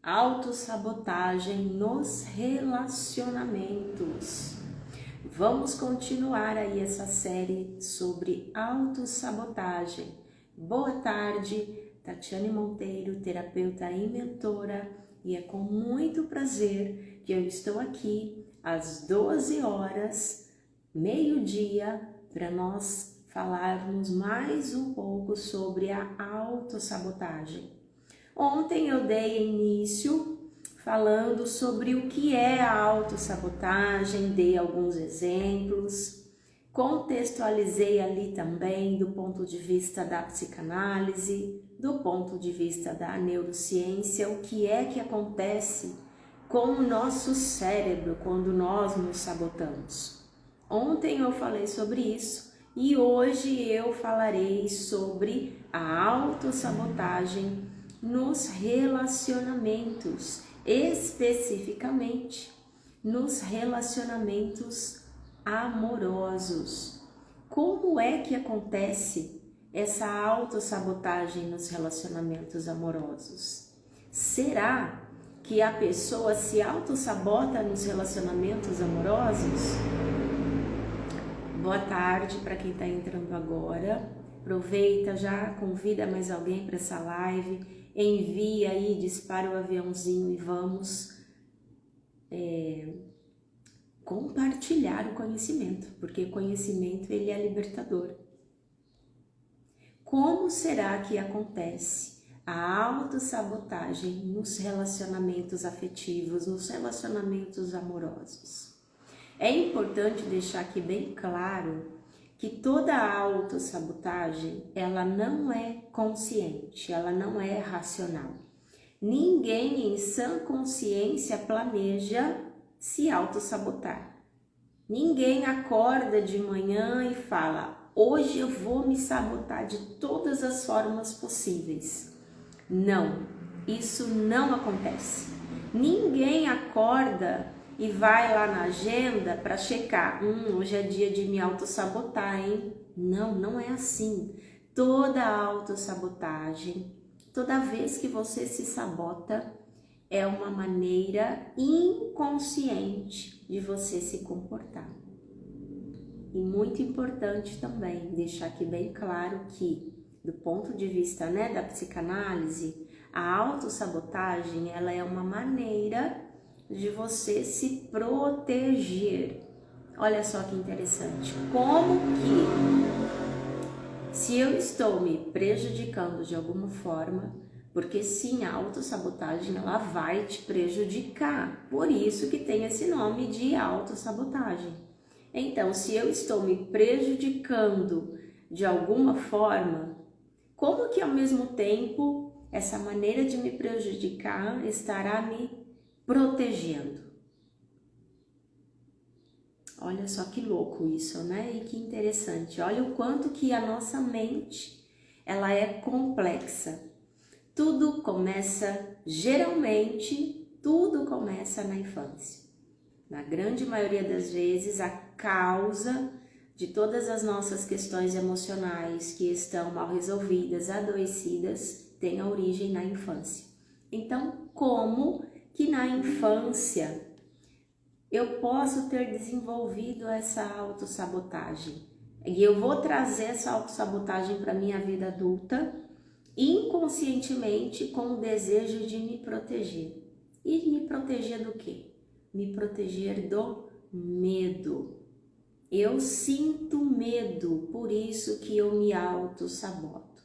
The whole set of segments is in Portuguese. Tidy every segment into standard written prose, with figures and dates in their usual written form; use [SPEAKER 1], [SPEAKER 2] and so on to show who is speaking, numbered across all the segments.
[SPEAKER 1] Autossabotagem nos relacionamentos. Vamos continuar aí essa série sobre autossabotagem. Boa tarde, Tatiane Monteiro, terapeuta e mentora, e é com muito prazer que eu estou aqui às 12 horas, meio-dia, para nós falarmos mais um pouco sobre a autossabotagem. Ontem eu dei início falando sobre o que é a autossabotagem, dei alguns exemplos, contextualizei ali também do ponto de vista da psicanálise, do ponto de vista da neurociência, o que é que acontece com o nosso cérebro quando nós nos sabotamos. Ontem eu falei sobre isso e hoje eu falarei sobre a autossabotagem nos relacionamentos, especificamente nos relacionamentos amorosos. Como é que acontece essa autossabotagem nos relacionamentos amorosos? Será que a pessoa se autossabota nos relacionamentos amorosos? Boa tarde para quem está entrando agora. Aproveita, já convida mais alguém para essa live. Envia aí, dispara o aviãozinho e vamos compartilhar o conhecimento, porque o conhecimento ele é libertador. Como será que acontece a autossabotagem nos relacionamentos afetivos, nos relacionamentos amorosos? É importante deixar aqui bem claro que toda autossabotagem, ela não é consciente, ela não é racional. Ninguém em sã consciência planeja se autossabotar. Ninguém acorda de manhã e fala, hoje eu vou me sabotar de todas as formas possíveis. Não, isso não acontece. Ninguém acorda e vai lá na agenda para checar, hoje é dia de me autossabotar, hein? Não, não é assim. Toda autossabotagem, toda vez que você se sabota, é uma maneira inconsciente de você se comportar. E muito importante também deixar aqui bem claro que, do ponto de vista, da psicanálise, a autossabotagem, ela é uma maneira de você se proteger. Olha só que interessante. Como que, se eu estou me prejudicando de alguma forma, porque sim, a autossabotagem ela vai te prejudicar. Por isso que tem esse nome de autossabotagem. Então, se eu estou me prejudicando de alguma forma, como que ao mesmo tempo essa maneira de me prejudicar estará me protegendo? Olha só que louco isso, né? E que interessante. Olha o quanto que a nossa mente, ela é complexa. Tudo começa, geralmente, tudo começa na infância. Na grande maioria das vezes, a causa de todas as nossas questões emocionais que estão mal resolvidas, adoecidas, tem a origem na infância. Então, como que na infância eu posso ter desenvolvido essa autossabotagem? E eu vou trazer essa autossabotagem para a minha vida adulta, inconscientemente, com o desejo de me proteger. E me proteger do quê? Me proteger do medo. Eu sinto medo, por isso que eu me autossaboto.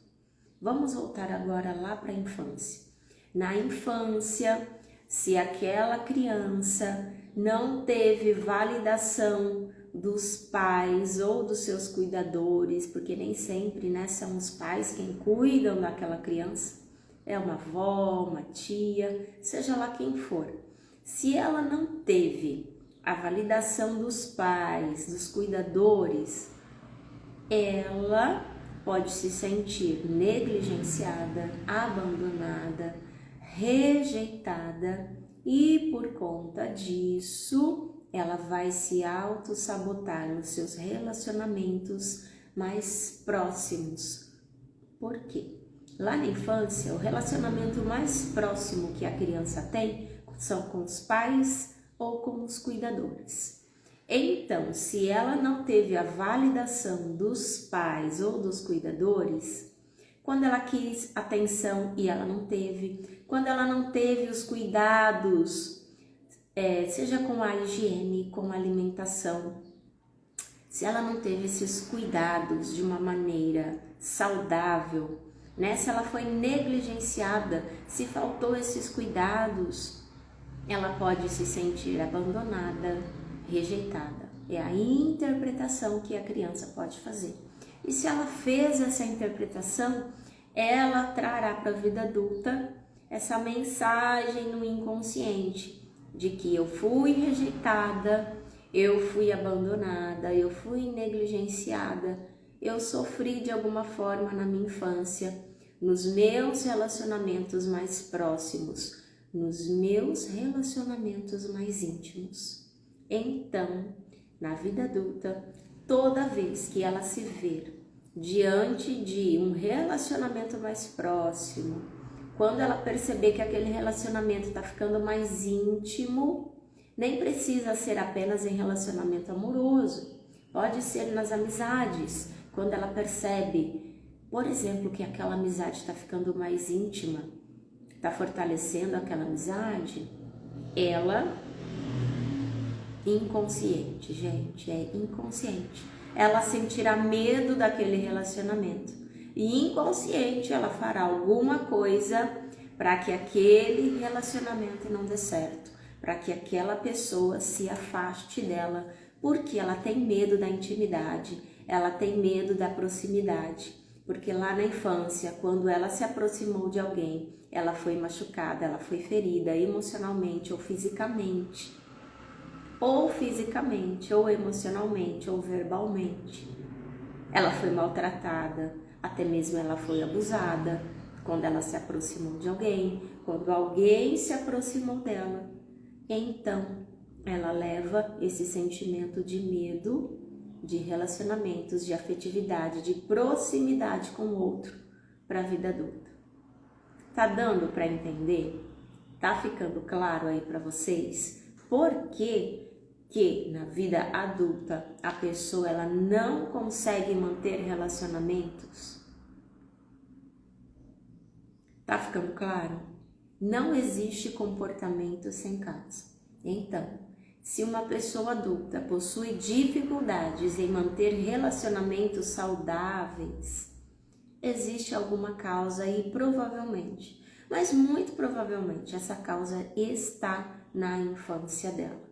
[SPEAKER 1] Vamos voltar agora lá para a infância. Na infância, se aquela criança não teve validação dos pais ou dos seus cuidadores, porque nem sempre, são os pais quem cuidam daquela criança, é uma avó, uma tia, seja lá quem for. Se ela não teve a validação dos pais, dos cuidadores, ela pode se sentir negligenciada, abandonada, rejeitada e por conta disso ela vai se autossabotar nos seus relacionamentos mais próximos. Por quê? Lá na infância, o relacionamento mais próximo que a criança tem são com os pais ou com os cuidadores. Então, se ela não teve a validação dos pais ou dos cuidadores, quando ela quis atenção e ela não teve, quando ela não teve os cuidados, seja com a higiene, com a alimentação, se ela não teve esses cuidados de uma maneira saudável, né? Se ela foi negligenciada, se faltou esses cuidados, ela pode se sentir abandonada, rejeitada. É a interpretação que a criança pode fazer. E se ela fez essa interpretação, ela trará para a vida adulta essa mensagem no inconsciente de que eu fui rejeitada, eu fui abandonada, eu fui negligenciada, eu sofri de alguma forma na minha infância, nos meus relacionamentos mais próximos, nos meus relacionamentos mais íntimos. Então, na vida adulta, toda vez que ela se ver diante de um relacionamento mais próximo, quando ela perceber que aquele relacionamento está ficando mais íntimo, nem precisa ser apenas em relacionamento amoroso, pode ser nas amizades, quando ela percebe, por exemplo, que aquela amizade está ficando mais íntima, está fortalecendo aquela amizade, ela, inconsciente, gente, é inconsciente, ela sentirá medo daquele relacionamento e inconsciente ela fará alguma coisa para que aquele relacionamento não dê certo, para que aquela pessoa se afaste dela, porque ela tem medo da intimidade, ela tem medo da proximidade, porque lá na infância, quando ela se aproximou de alguém, ela foi machucada, ela foi ferida emocionalmente ou fisicamente, ou emocionalmente, ou verbalmente. Ela foi maltratada, até mesmo ela foi abusada, quando ela se aproximou de alguém, quando alguém se aproximou dela. Então, ela leva esse sentimento de medo, de relacionamentos, de afetividade, de proximidade com o outro para a vida adulta. Tá dando para entender? Tá ficando claro aí para vocês? Por que na vida adulta a pessoa ela não consegue manter relacionamentos? Tá ficando claro? Não existe comportamento sem causa. Então, se uma pessoa adulta possui dificuldades em manter relacionamentos saudáveis, existe alguma causa aí, provavelmente, mas muito provavelmente essa causa está na infância dela.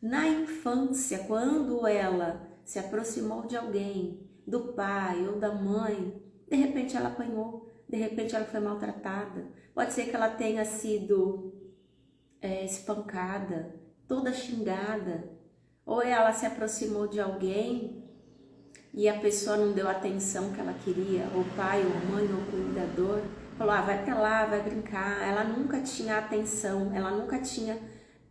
[SPEAKER 1] Na infância, quando ela se aproximou de alguém, do pai ou da mãe, de repente ela apanhou, de repente ela foi maltratada, pode ser que ela tenha sido espancada, toda xingada, ou ela se aproximou de alguém e a pessoa não deu a atenção que ela queria, ou pai, ou mãe, ou cuidador, falou, vai pra lá, vai brincar. Ela nunca tinha atenção, ela nunca tinha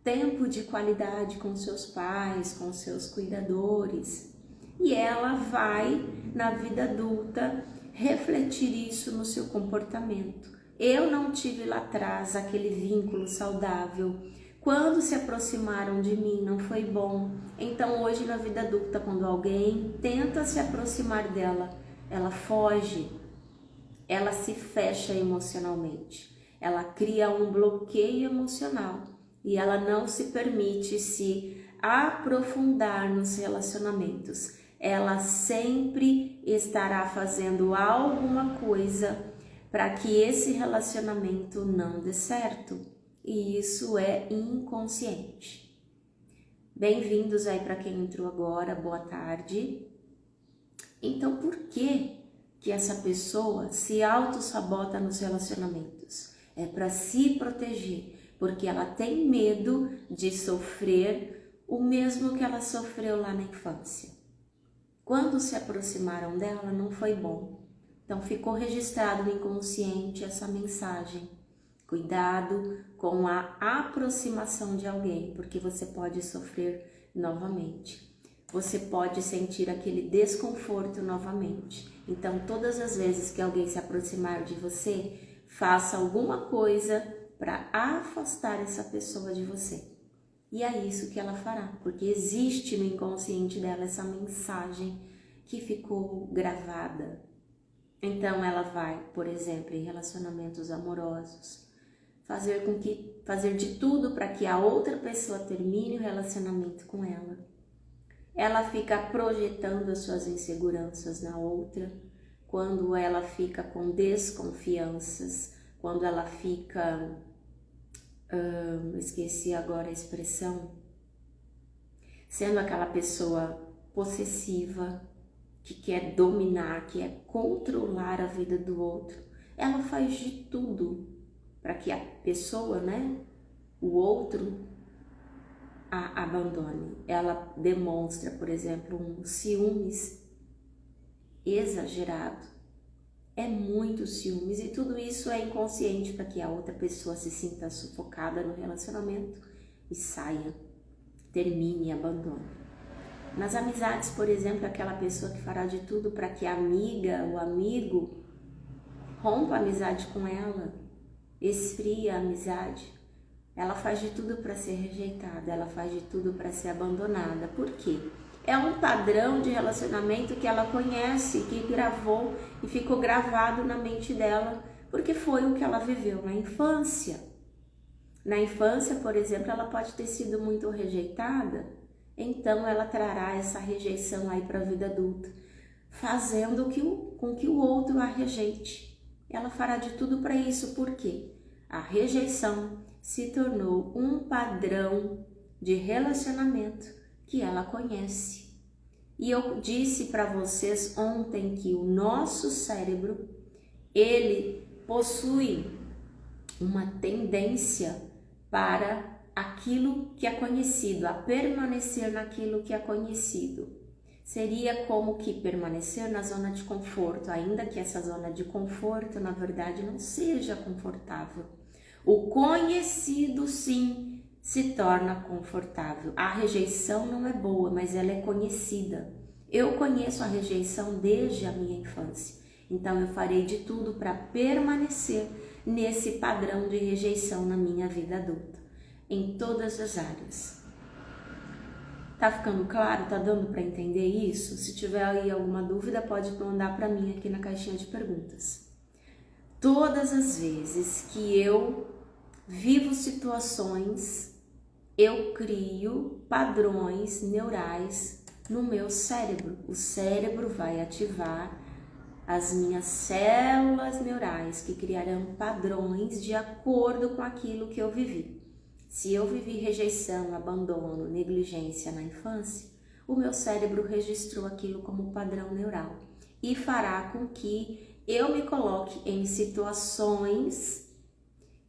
[SPEAKER 1] tempo de qualidade com seus pais, com seus cuidadores. E ela vai, na vida adulta, refletir isso no seu comportamento. Eu não tive lá atrás aquele vínculo saudável. Quando se aproximaram de mim não foi bom. Então hoje na vida adulta, quando alguém tenta se aproximar dela, ela foge, ela se fecha emocionalmente, ela cria um bloqueio emocional e ela não se permite se aprofundar nos relacionamentos. Ela sempre estará fazendo alguma coisa para que esse relacionamento não dê certo. E isso é inconsciente. Bem-vindos aí para quem entrou agora, boa tarde. Então, por que essa pessoa se auto-sabota nos relacionamentos? É para se proteger, porque ela tem medo de sofrer o mesmo que ela sofreu lá na infância. Quando se aproximaram dela, não foi bom. Então, ficou registrado no inconsciente essa mensagem. Cuidado com a aproximação de alguém, porque você pode sofrer novamente. você pode sentir aquele desconforto novamente. Então, todas as vezes que alguém se aproximar de você, faça alguma coisa para afastar essa pessoa de você. E é isso que ela fará, porque existe no inconsciente dela essa mensagem que ficou gravada. Então ela vai, por exemplo, em relacionamentos amorosos, fazer de tudo para que a outra pessoa termine o relacionamento com ela. Ela fica projetando as suas inseguranças na outra, quando ela fica com desconfianças, quando ela fica... esqueci agora a expressão, sendo aquela pessoa possessiva, que quer dominar, que quer controlar a vida do outro. Ela faz de tudo para que a pessoa, o outro, a abandone. Ela demonstra, por exemplo, um ciúmes exagerado. É muito ciúmes e tudo isso é inconsciente para que a outra pessoa se sinta sufocada no relacionamento e saia, termine e abandone. Nas amizades, por exemplo, aquela pessoa que fará de tudo para que a amiga ou amigo rompa a amizade com ela, esfria a amizade. Ela faz de tudo para ser rejeitada, ela faz de tudo para ser abandonada. Por quê? É um padrão de relacionamento que ela conhece, que gravou e ficou gravado na mente dela, porque foi o que ela viveu na infância. Na infância, por exemplo, ela pode ter sido muito rejeitada, então ela trará essa rejeição aí para a vida adulta, fazendo com que o outro a rejeite. Ela fará de tudo para isso, porque a rejeição se tornou um padrão de relacionamento que ela conhece. E eu disse para vocês ontem que o nosso cérebro, ele possui uma tendência para aquilo que é conhecido, a permanecer naquilo que é conhecido. Seria como que permanecer na zona de conforto, ainda que essa zona de conforto, na verdade, não seja confortável. O conhecido, sim, se torna confortável. A rejeição não é boa, mas ela é conhecida. Eu conheço a rejeição desde a minha infância, então eu farei de tudo para permanecer nesse padrão de rejeição na minha vida adulta, em todas as áreas. Tá ficando claro? Tá dando para entender isso? Se tiver aí alguma dúvida, pode mandar para mim aqui na caixinha de perguntas. Todas as vezes que eu vivo situações, eu crio padrões neurais no meu cérebro. O cérebro vai ativar as minhas células neurais que criarão padrões de acordo com aquilo que eu vivi. Se eu vivi rejeição, abandono, negligência na infância, o meu cérebro registrou aquilo como padrão neural e fará com que eu me coloque em situações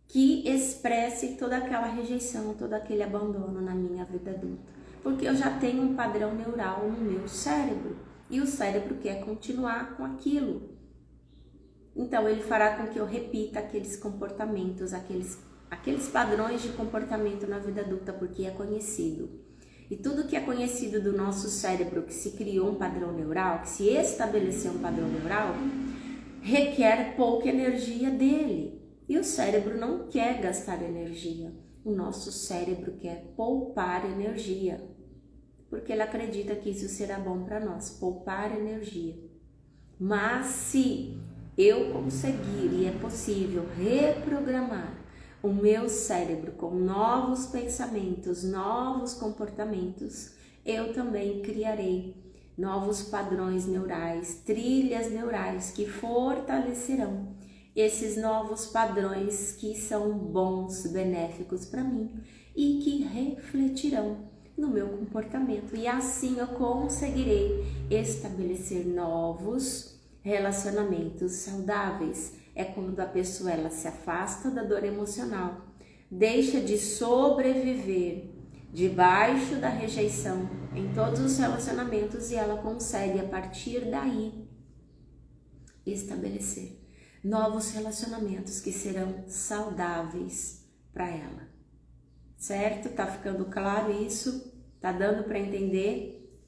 [SPEAKER 1] que expressem toda aquela rejeição, todo aquele abandono na minha vida adulta. Porque eu já tenho um padrão neural no meu cérebro e o cérebro quer continuar com aquilo. Então ele fará com que eu repita aqueles comportamentos, aqueles padrões de comportamento na vida adulta, porque é conhecido. E tudo que é conhecido do nosso cérebro, que se criou um padrão neural, que se estabeleceu um padrão neural, requer pouca energia dele. E o cérebro não quer gastar energia. O nosso cérebro quer poupar energia, porque ele acredita que isso será bom para nós, poupar energia. Mas se eu conseguir, e é possível, reprogramar o meu cérebro com novos pensamentos, novos comportamentos, eu também criarei novos padrões neurais, trilhas neurais que fortalecerão esses novos padrões que são bons, benéficos para mim e que refletirão no meu comportamento. E assim eu conseguirei estabelecer novos relacionamentos saudáveis. É quando a pessoa ela se afasta da dor emocional, deixa de sobreviver debaixo da rejeição em todos os relacionamentos e ela consegue a partir daí estabelecer novos relacionamentos que serão saudáveis para ela. Certo? Tá ficando claro isso? Tá dando para entender?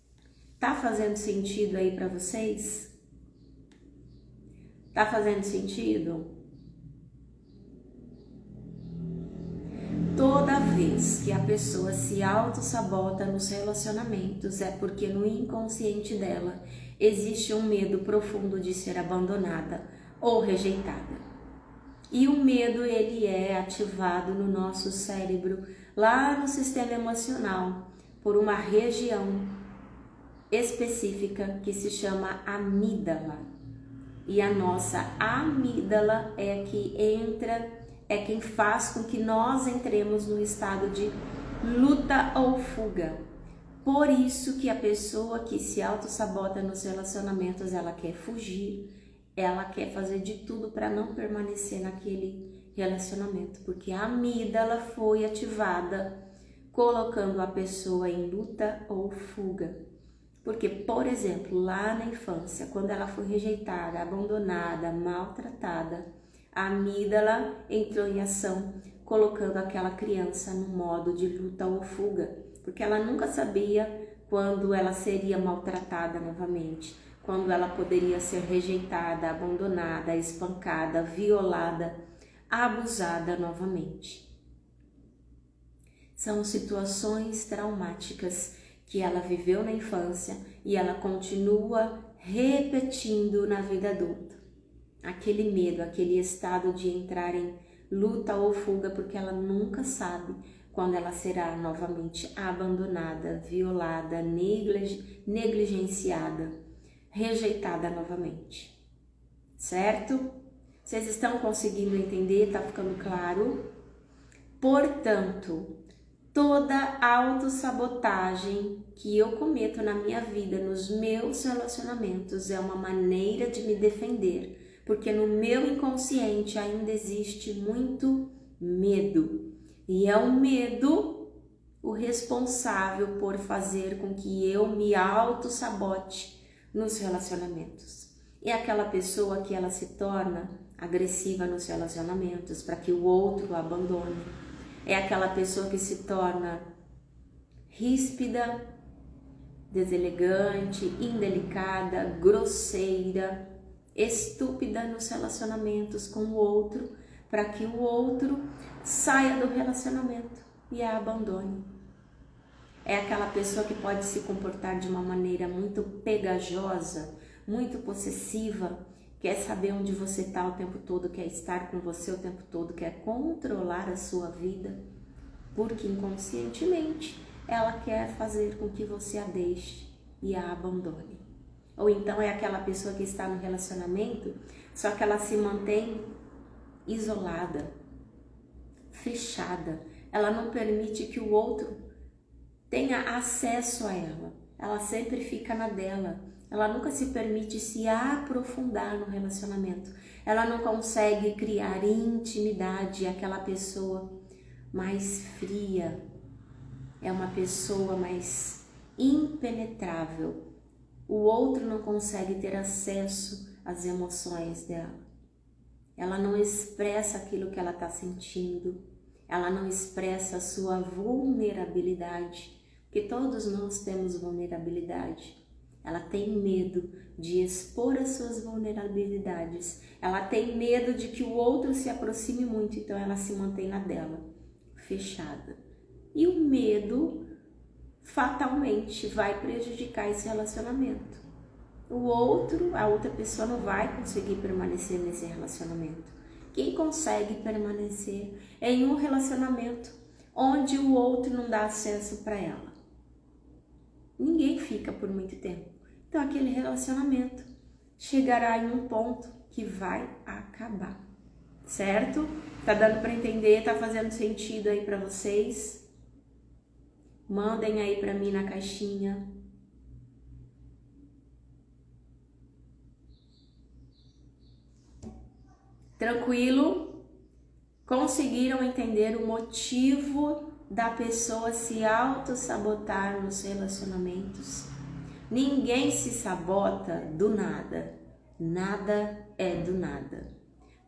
[SPEAKER 1] Tá fazendo sentido aí para vocês? Tá fazendo sentido? Toda vez que a pessoa se auto-sabota nos relacionamentos é porque no inconsciente dela existe um medo profundo de ser abandonada ou rejeitada. E o medo, ele é ativado no nosso cérebro, lá no sistema emocional, por uma região específica que se chama amígdala. E a nossa amígdala é que é quem faz com que nós entremos no estado de luta ou fuga. Por isso que a pessoa que se auto-sabota nos relacionamentos, ela quer fugir, ela quer fazer de tudo para não permanecer naquele relacionamento, porque a amígdala foi ativada, colocando a pessoa em luta ou fuga. Porque, por exemplo, lá na infância, quando ela foi rejeitada, abandonada, maltratada, a amígdala entrou em ação, colocando aquela criança no modo de luta ou fuga, porque ela nunca sabia quando ela seria maltratada novamente, quando ela poderia ser rejeitada, abandonada, espancada, violada, abusada novamente. São situações traumáticas que ela viveu na infância e ela continua repetindo na vida adulta. Aquele medo, aquele estado de entrar em luta ou fuga, porque ela nunca sabe quando ela será novamente abandonada, violada, negligenciada, rejeitada novamente. Certo? Vocês estão conseguindo entender? Tá ficando claro? Portanto, toda autossabotagem que eu cometo na minha vida, nos meus relacionamentos, é uma maneira de me defender, porque no meu inconsciente ainda existe muito medo. E é o medo o responsável por fazer com que eu me auto-sabote nos relacionamentos. É aquela pessoa que ela se torna agressiva nos relacionamentos para que o outro o abandone. É aquela pessoa que se torna ríspida, deselegante, indelicada, grosseira, estúpida nos relacionamentos com o outro, para que o outro saia do relacionamento e a abandone. É aquela pessoa que pode se comportar de uma maneira muito pegajosa, muito possessiva, quer saber onde você está o tempo todo, quer estar com você o tempo todo, quer controlar a sua vida, porque inconscientemente ela quer fazer com que você a deixe e a abandone. Ou então é aquela pessoa que está no relacionamento, só que ela se mantém isolada, fechada. Ela não permite que o outro tenha acesso a ela. Ela sempre fica na dela. Ela nunca se permite se aprofundar no relacionamento. Ela não consegue criar intimidade. Aquela pessoa mais fria, é uma pessoa mais impenetrável. O outro não consegue ter acesso às emoções dela. Ela não expressa aquilo que ela está sentindo. Ela não expressa a sua vulnerabilidade, porque todos nós temos vulnerabilidade. Ela tem medo de expor as suas vulnerabilidades. Ela tem medo de que o outro se aproxime muito, então ela se mantém na dela, fechada. E o medo fatalmente vai prejudicar esse relacionamento. A outra pessoa não vai conseguir permanecer nesse relacionamento. Quem consegue permanecer é em um relacionamento onde o outro não dá acesso para ela. Ninguém fica por muito tempo. Então aquele relacionamento chegará em um ponto que vai acabar. Certo? Tá dando para entender? Tá fazendo sentido aí para vocês? Mandem aí para mim na caixinha. Tranquilo? Conseguiram entender o motivo da pessoa se auto-sabotar nos relacionamentos? Ninguém se sabota do nada. Nada é do nada.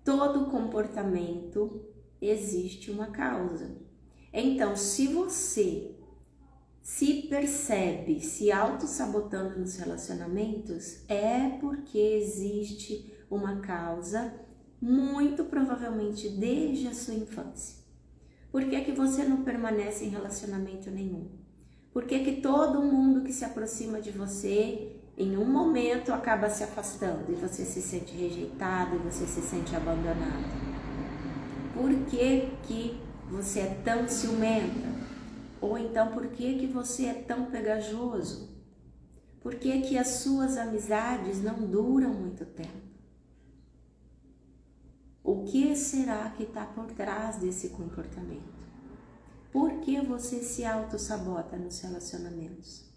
[SPEAKER 1] Todo comportamento existe uma causa. Então, se você se percebe se auto-sabotando nos relacionamentos, é porque existe uma causa, muito provavelmente desde a sua infância. Por que que você não permanece em relacionamento nenhum? Por que que todo mundo que se aproxima de você, em um momento, acaba se afastando e você se sente rejeitado e você se sente abandonado? Por que que você é tão ciumenta? Ou então, por que que você é tão pegajoso? Por que que as suas amizades não duram muito tempo? O que será que está por trás desse comportamento? Por que você se auto-sabota nos relacionamentos?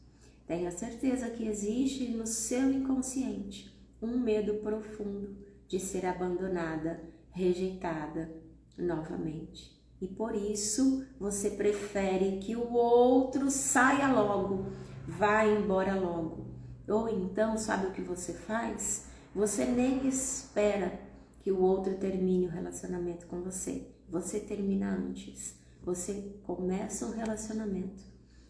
[SPEAKER 1] Tenha certeza que existe no seu inconsciente um medo profundo de ser abandonada, rejeitada novamente. E por isso você prefere que o outro saia logo, vá embora logo. Ou então, sabe o que você faz? Você nem espera que o outro termine o relacionamento com você. Você termina antes. Você começa um relacionamento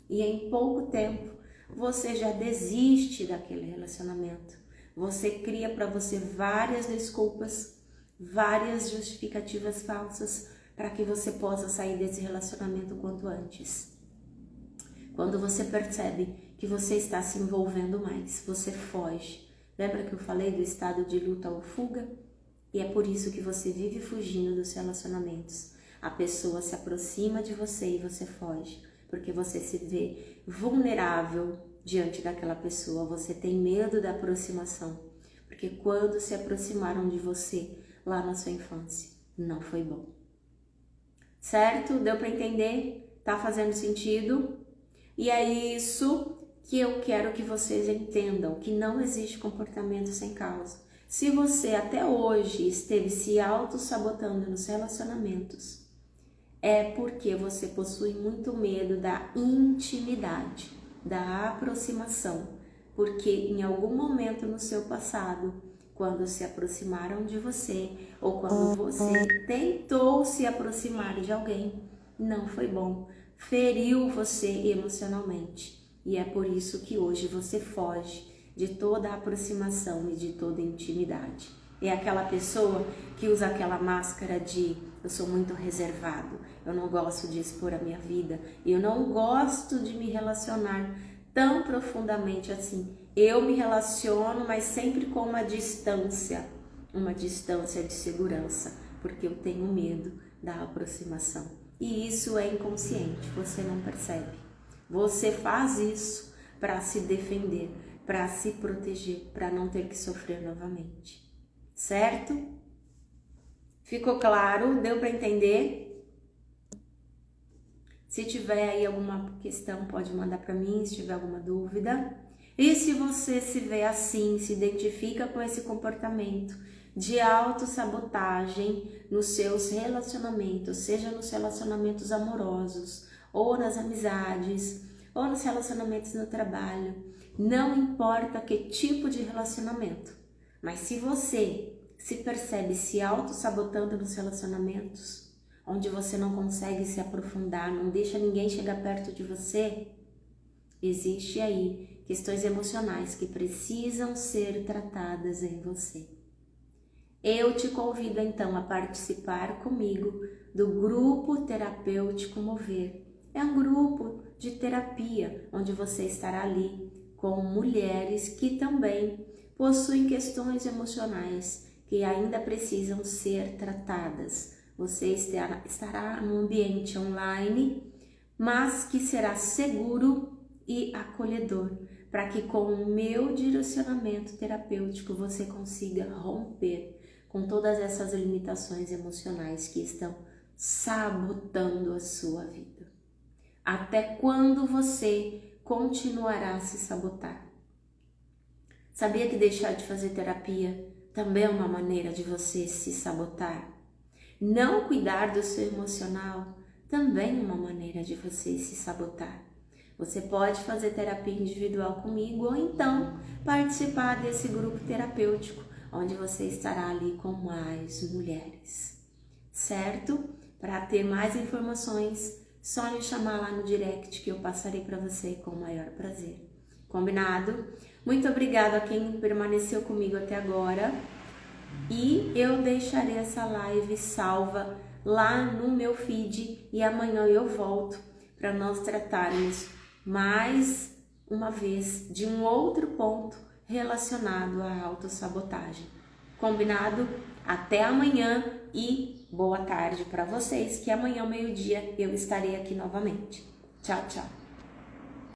[SPEAKER 1] e em pouco tempo você já desiste daquele relacionamento. Você cria para você várias desculpas, várias justificativas falsas para que você possa sair desse relacionamento o quanto antes. Quando você percebe que você está se envolvendo mais, você foge. Lembra que eu falei do estado de luta ou fuga? E é por isso que você vive fugindo dos relacionamentos. A pessoa se aproxima de você e você foge, porque você se vê vulnerável diante daquela pessoa. Você tem medo da aproximação, porque quando se aproximaram de você lá na sua infância, não foi bom. Certo? Deu para entender? Tá fazendo sentido? E é isso que eu quero que vocês entendam, que não existe comportamento sem causa. Se você até hoje esteve se auto-sabotando nos relacionamentos, é porque você possui muito medo da intimidade, da aproximação, porque em algum momento no seu passado, quando se aproximaram de você ou quando você tentou se aproximar de alguém, não foi bom, feriu você emocionalmente. E é por isso que hoje você foge de toda a aproximação e de toda a intimidade. É aquela pessoa que usa aquela máscara de eu sou muito reservado, eu não gosto de expor a minha vida, eu não gosto de me relacionar tão profundamente assim. Eu me relaciono, mas sempre com uma distância de segurança, porque eu tenho medo da aproximação. E isso é inconsciente, você não percebe. Você faz isso para se defender, para se proteger, para não ter que sofrer novamente. Certo? Ficou claro? Deu para entender? Se tiver aí alguma questão, pode mandar para mim, se tiver alguma dúvida. E se você se vê assim, se identifica com esse comportamento de autossabotagem nos seus relacionamentos, seja nos relacionamentos amorosos, ou nas amizades, ou nos relacionamentos no trabalho, não importa que tipo de relacionamento, mas se você se percebe se auto-sabotando nos relacionamentos, onde você não consegue se aprofundar, não deixa ninguém chegar perto de você, existe aí questões emocionais que precisam ser tratadas em você. Eu te convido então a participar comigo do grupo terapêutico Mover. É um grupo de terapia onde você estará ali com mulheres que também possuem questões emocionais que ainda precisam ser tratadas. Você estará num ambiente online, mas que será seguro e acolhedor, para que com o meu direcionamento terapêutico você consiga romper com todas essas limitações emocionais que estão sabotando a sua vida. Até quando você continuará a se sabotar? Sabia que deixar de fazer terapia também é uma maneira de você se sabotar? Não cuidar do seu emocional também é uma maneira de você se sabotar. Você pode fazer terapia individual comigo ou então participar desse grupo terapêutico, onde você estará ali com mais mulheres, certo? Para ter mais informações, só me chamar lá no direct que eu passarei para você com o maior prazer. Combinado? Muito obrigada a quem permaneceu comigo até agora. E eu deixarei essa live salva lá no meu feed e amanhã eu volto para nós tratarmos mais uma vez de um outro ponto relacionado à autossabotagem. Combinado? Até amanhã e boa tarde para vocês, que amanhã ao meio-dia eu estarei aqui novamente. Tchau, tchau!